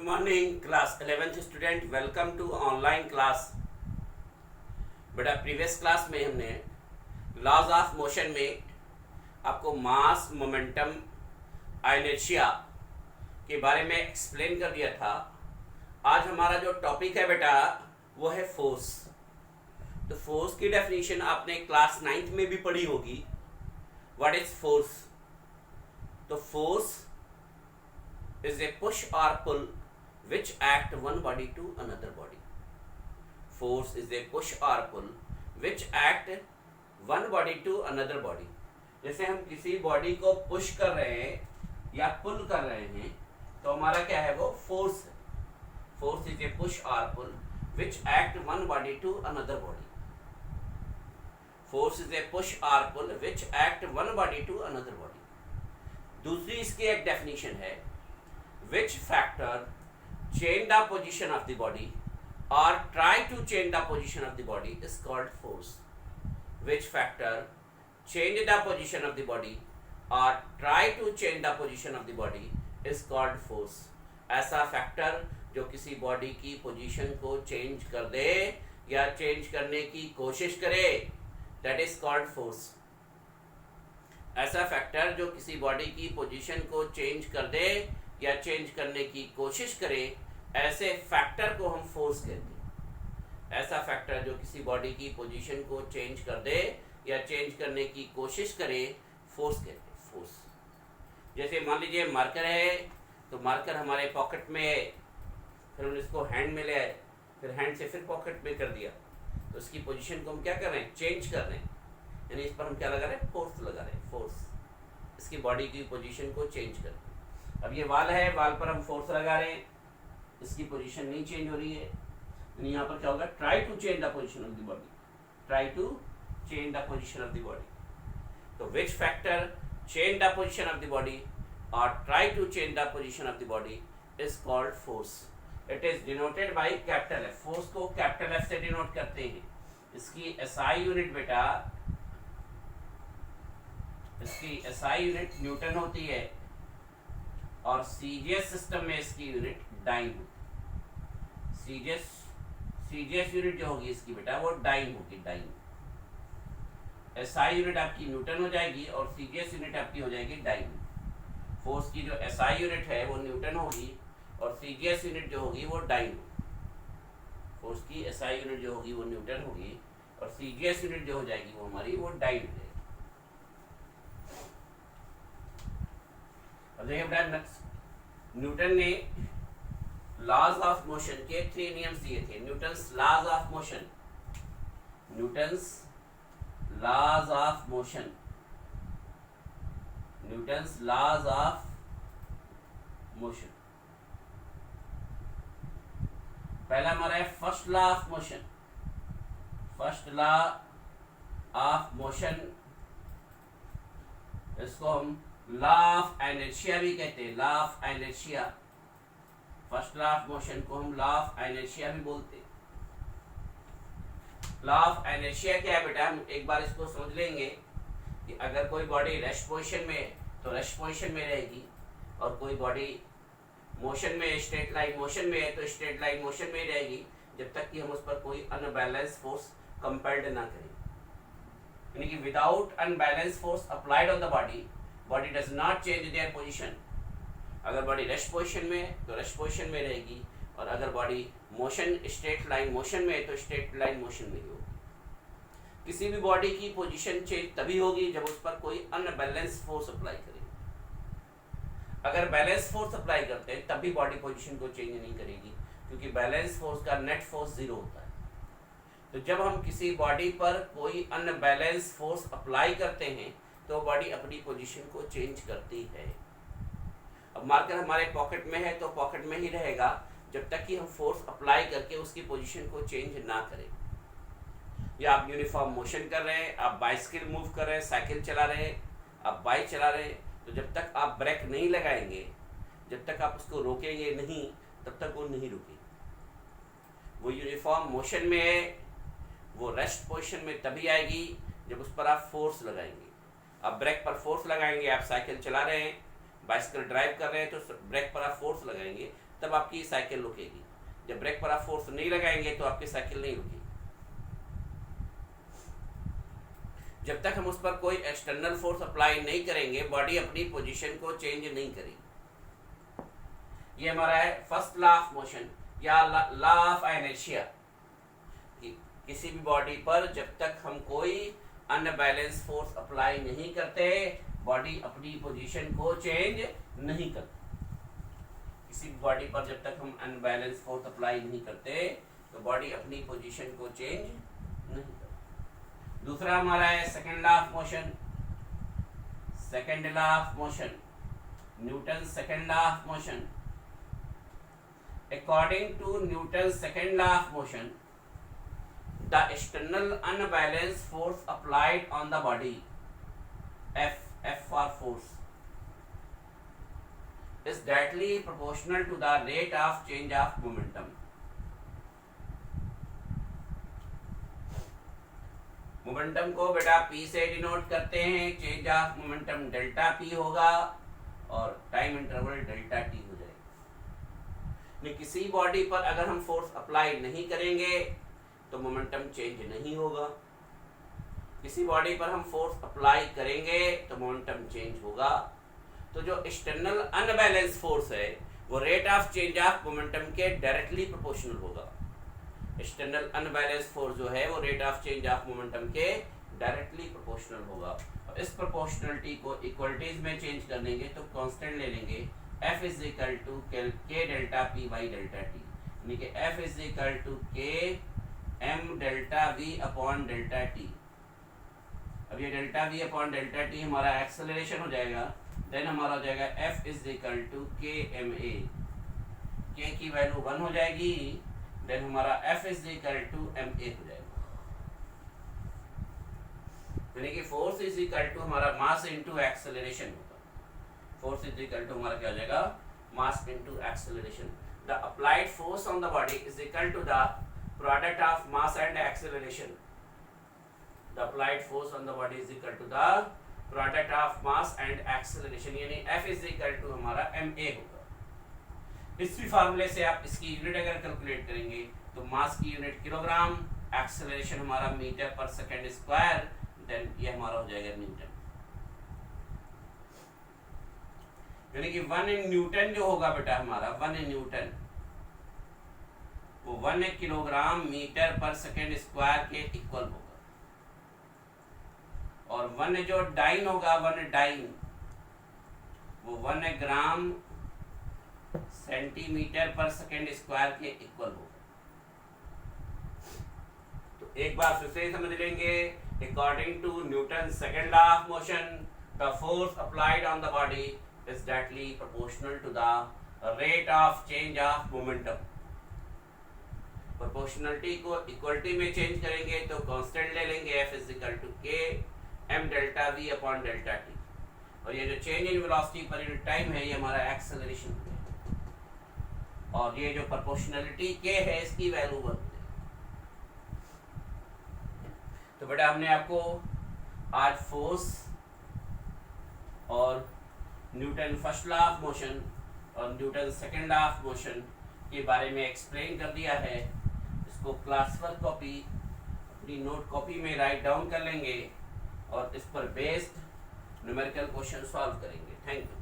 Good morning class 11th student, welcome to online class. बेटा previous class में हमने laws of motion में आपको मास, मोमेंटम, इनर्शिया के बारे में एक्सप्लेन कर दिया था। आज हमारा जो टॉपिक है बेटा वो है फोर्स। तो फोर्स की डेफिनेशन आपने क्लास 9th में भी पढ़ी होगी। What is force? तो force is a push or pull which act one body to another body. Force is a push or pull which act one body to another body. जैसे हम किसी body को push कर रहे हैं या पुल कर रहे हैं तो हमारा क्या है, वो फोर्स है। फोर्स इज ए पुश और पुल which act one body to another body. Force is a push or pull which act one body to another body. दूसरी इसकी एक डेफिनेशन है, which factor change the position of the body or try to change the position of the body is called force. Which factor change the position of the body or try to change the position of the body is called force. ऐसा factor जो किसी body की position को change कर दे या change करने की कोशिश करे, that is called force. ऐसा फैक्टर जो किसी बॉडी की पोजीशन को चेंज कर दे या चेंज करने की कोशिश करे, ऐसे फैक्टर को हम फोर्स कहते हैं। ऐसा फैक्टर जो किसी बॉडी की पोजीशन को चेंज कर दे या चेंज करने की कोशिश करे, फोर्स कहते हैं। फोर्स जैसे मान लीजिए मार्कर है, तो मार्कर हमारे पॉकेट में है, फिर हमने इसको हैंड में ले आए, फिर हैंड से फिर पॉकेट में कर दिया, तो इसकी पोजीशन को हम क्या कर रहे हैं, चेंज कर रहे हैं। यानी इस पर हम क्या लगा रहे हैं, फोर्स लगा रहे हैं। फोर्स इसकी बॉडी की पोजीशन को चेंज कर। अब ये वाल है, वाल पर हम फोर्स लगा रहे हैं, इसकी पोजीशन नहीं चेंज हो रही है। यहाँ पर क्या होगा, try to change the position of the body, try to change the position of the body. तो which factor change the position of the body और try to change the position of the body is called force. It is denoted by capital F. Force को capital F से denote करते हैं। इसकी SI unit बेटा, इसकी SI unit Newton होती है और सीजीएस सिस्टम में इसकी यूनिट डाइन होगी। सीजीएस यूनिट जो होगी इसकी बेटा वो डाइन होगी, डाइन। एसआई यूनिट आपकी न्यूटन हो जाएगी और सीजीएस यूनिट आपकी हो जाएगी डाइन। फोर्स की जो एसआई यूनिट है वो न्यूटन होगी और सीजीएस यूनिट जो होगी वो डाइन होगी। फोर्स की एसआई यूनिट जो होगी वो न्यूटन होगी और सीजीएस यूनिट जो हो जाएगी वो हमारी वो डाइन हो जाएगी। न्यूटन ने लॉज ऑफ मोशन के 3 नियम दिए थे। Newton's laws of motion, Newton's laws of motion, Newton's laws of motion. पहला हमारा है first law of motion. First law of motion, इसको हम लॉ ऑफ इनर्शिया भी कहते हैं। Law of inertia, first law of motion को हम लॉ ऑफ इनर्शिया भी बोलते हैं। लॉ ऑफ इनर्शिया क्या है बेटा, हम एक बार इसको समझ लेंगे कि अगर कोई बॉडी रेस्ट पोजीशन में है तो रेस्ट पोजीशन में रहेगी, और कोई बॉडी मोशन में, स्ट्रेट लाइन मोशन में है तो स्ट्रेट लाइन मोशन में ही रहेगी, जब तक कि हम उस पर कोई अनबैलेंस फोर्स कंपेल्ड ना करें। यानी कि without unbalance force applied on the body, body does not change their position. अगर बॉडी रेस्ट पोजीशन में है तो रेस्ट पोजीशन में रहेगी, और अगर body motion, straight line motion में है तो स्ट्रेट लाइन मोशन में ही होगी। किसी भी बॉडी की पोजीशन चेंज तभी होगी जब उस पर कोई अनबैलेंस फोर्स अप्लाई करेगी। अगर बैलेंस फोर्स अप्लाई करते हैं तब भी बॉडी पोजीशन को चेंज नहीं करेगी, क्योंकि बैलेंस फोर्स का नेट फोर्स 0 होता है। तो जब हम किसी बॉडी पर कोई अनबैलेंस फोर्स अप्लाई करते हैं तो बॉडी अपनी पोजीशन को चेंज करती है। अब मार्कर हमारे पॉकेट में है तो पॉकेट में ही रहेगा जब तक कि हम फोर्स अप्लाई करके उसकी पोजीशन को चेंज ना करें। या आप यूनिफॉर्म मोशन कर रहे हैं, आप बाइसिकल मूव कर रहे हैं, साइकिल चला रहे हैं, आप बाइक चला रहे हैं, तो जब तक आप ब्रेक नहीं लगाएंगे, जब तक आप उसको रोकेंगे नहीं, तब तक वो नहीं रुकेगी। वो यूनिफॉर्म मोशन में है, वो रेस्ट पोजीशन में तभी आएगी जब उस पर आप फोर्स लगाएंगे। आप ब्रेक पर फोर्स लगाएंगे, आप साइकिल चला रहे हैं, बाइसिकल ड्राइव कर रहे हैं तो ब्रेक पर आप फोर्स लगाएंगे, तब आपकी साइकिल रुकेगी। जब ब्रेक पर आप फोर्स नहीं लगाएंगे तो आपकी साइकिल नहीं रुकेगी। जब तक हम उस पर कोई एक्सटर्नल फोर्स अप्लाई नहीं करेंगे बॉडी अपनी पोजीशन को चेंज नहीं करेगी। ये हमारा है फर्स्ट लॉ ऑफ मोशन या लॉ ऑफ इनर्शिया। किसी भी बॉडी पर जब तक हम कोई अनबैलेंस फोर्स अप्लाई नहीं करते बॉडी अपनी पोजीशन को चेंज नहीं करती। किसी भी बॉडी पर जब तक हम अनबैलेंस फोर्स अप्लाई नहीं करते तो बॉडी अपनी पोजीशन को चेंज नहीं करती। दूसरा हमारा है second law of motion. Second law of motion, Newton second law of motion. According to Newton's second law of motion, the external unbalanced force applied on the body, F for force, is directly proportional to the rate of change of momentum. Momentum को बेटा P से denote करते हैं, change of momentum delta P होगा और time interval delta T हो जाएगा। किसी बॉडी पर अगर हम फोर्स अप्लाई नहीं करेंगे तो मोमेंटम चेंज नहीं होगा। किसी बॉडी पर हम फोर्स अप्लाई करेंगे तो मोमेंटम चेंज होगा। तो जो एक्सटर्नल अनबैलेंस फोर्स है वो rate of change of momentum के डायरेक्टली प्रोपोर्शनल होगा। एक्सटर्नल अनबैलेंस फोर्स जो है वो rate of change of momentum के डायरेक्टली प्रोपोर्शनल होगा। और इस प्रोपोर्शनलिटी को इक्वलिटीज में चेंज कर लेंगे तो कांस्टेंट ले लेंगे, F इज इक्वल टू के delta P by delta T, यानी कि F इज इक्वल टू के M delta V upon delta T। अब ये delta V upon delta T हमारा एक्सेलरेशन हो जाएगा। देन हमारा हो जाएगा F इज इक्वल टू के MA, के की वैल्यू 1 हो जाएगी। देन हमारा F is equal to MA हो जाएगा, यानी कि फोर्स इज इक्वल टू हमारा मास इनटू एक्सेलरेशन होगा। फोर्स इज इक्वल टू हमारा क्या हो जाएगा, mass into acceleration. The applied force on the body is equal to the product of mass and acceleration. The applied force on the body is equal to the product of mass and acceleration, यानी F is equal to हमारा MA होगा। इसी फार्मूले से आप इसकी unit अगर calculate करेंगे तो मास की यूनिट किलोग्राम, एक्सेलरेशन हमारा मीटर पर सेकंड स्क्वायर, देन ये हमारा हो जाएगा न्यूटन। यानी कि 1 इन न्यूटन जो होगा बेटा हमारा 1 इन न्यूटन वो 1 किलोग्राम मीटर पर सेकेंड स्क्वायर के इक्वल होगा। और 1 जो डाइन होगा 1 डाइन वो 1 gram centimetre per second square के इक्वल होगा। तो एक बार फिर से समझ लेंगे, according to Newton second law of motion the force applied on the body is directly proportional to the rate of change of momentum। Proportionality को इक्वलिटी में चेंज करेंगे तो कांस्टेंट ले लेंगे, F इज इक्वल टू के M delta V upon delta T। और ये जो change in velocity per unit time है ये हमारा एक्सेलरेशन है। और ये जो प्रोपोर्शनलिटी के है इसकी वैल्यू 1। तो बेटा हमने आपको आज फोर्स और Newton first law of motion और Newton second law of motion के बारे में एक्सप्लेन कर दिया है। इसको क्लास वर्क कॉपी अपनी नोट कॉपी में राइट डाउन कर लेंगे और इस पर बेस्ड न्यूमेरिकल क्वेश्चन सॉल्व करेंगे। Thank you.